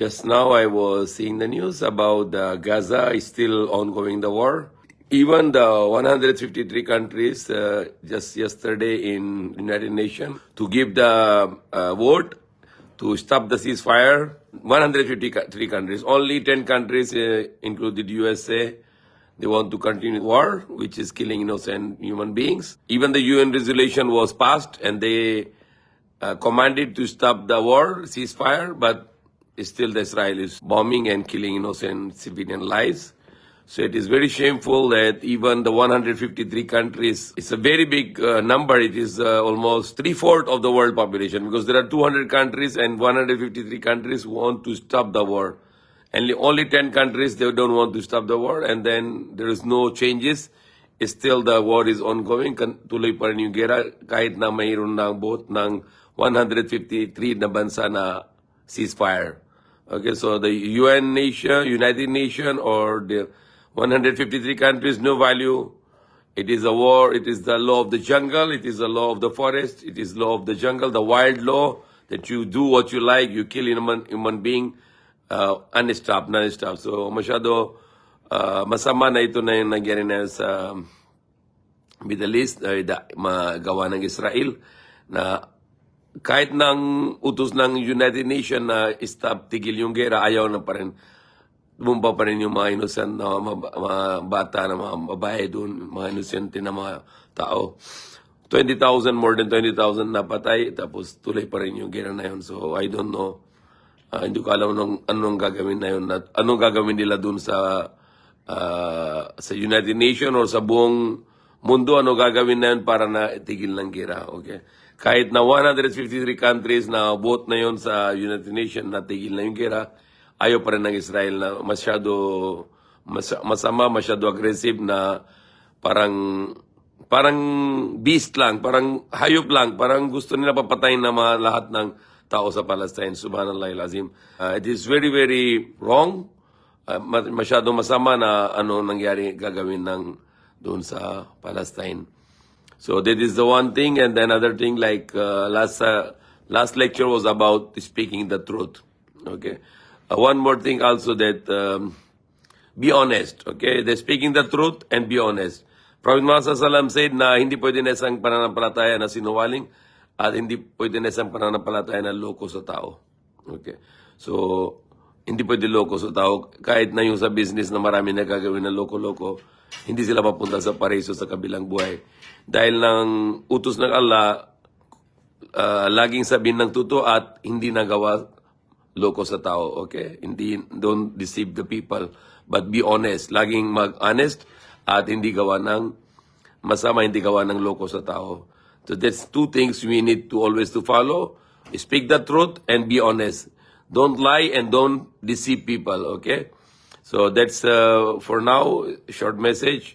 Just now I was seeing the news about Gaza is still ongoing the war. Even the 153 countries just yesterday in United Nations to give the vote to stop the ceasefire. 153 countries, only 10 countries, included USA, they want to continue war, which is killing innocent human beings. Even the UN resolution was passed and they commanded to stop the war, ceasefire, but still the Israel is bombing and killing innocent civilian lives. So it is very shameful that even the 153 countries, it's a very big number. It is almost 3/4 of the world population, because there are 200 countries and 153 countries want to stop the war. And only 10 countries, they don't want to stop the war, and then there is no changes. Still the war is ongoing. Tuloy pa rin yung gera kahit na mayroon ng both ng 153 na bansa na ceasefire. Okay, so the United Nations or the 153 countries, no value. It is a war. It is the law of the jungle. It is the law of the forest. It is law of the jungle, the wild law that you do what you like. You kill human being unstopped, non-stop. So masyado masama na ito na yung nangyari na sa Middle East, magawa ng Israel na kahit ng utos ng United Nations na stop, tigil yung gera, ayaw na pa rin. Bumba pa rin yung mga innocent na mga bata, na mga babae doon, mga innocent na mga tao. 20,000, more than 20,000 napatay, tapos tuloy pa rin yung gera na yun. So I don't know. Hindi ko alam anong gagawin na yun. Anong gagawin nila doon sa United Nations or sa buong mundo, ano gagawin na yun para na tigil ng gera. Okay? Kahit na 153 countries na vote na yon sa United Nations na tigil na yung gera, ayaw pa rin ng Israel na masama, masyado aggressive na parang beast lang, parang hayop lang, parang gusto nila papatayin na mga lahat ng tao sa Palestine. Subhanallah al-Azim. It is very, very wrong. Masyado masama na ano nangyari gagawin ng doon sa Palestine. So that is the one thing, and then another thing, like last lecture was about speaking the truth. Okay, one more thing also, that be honest. Okay, they're speaking the truth and be honest. Prophet Muhammad SAW said na hindi pwede na isang pananampalataya na sinungaling at hindi pwede na isang pananampalataya na loko sa tao. Okay, so hindi pwede loko sa tao. Kahit na yung sa business na marami na gagawin na loko-loko, hindi sila papunta sa paraiso sa kabilang buhay. Dahil ng utos ng Allah, laging sabihin ng totoo at hindi nagawa loko sa tao. Okay? Don't deceive the people, but be honest. Laging mag-honest at hindi gawa ng masama, hindi gawa ng loko sa tao. So that's two things we need to always to follow. Speak the truth and be honest. Don't lie and don't deceive people. Okay? So that's for now, short message.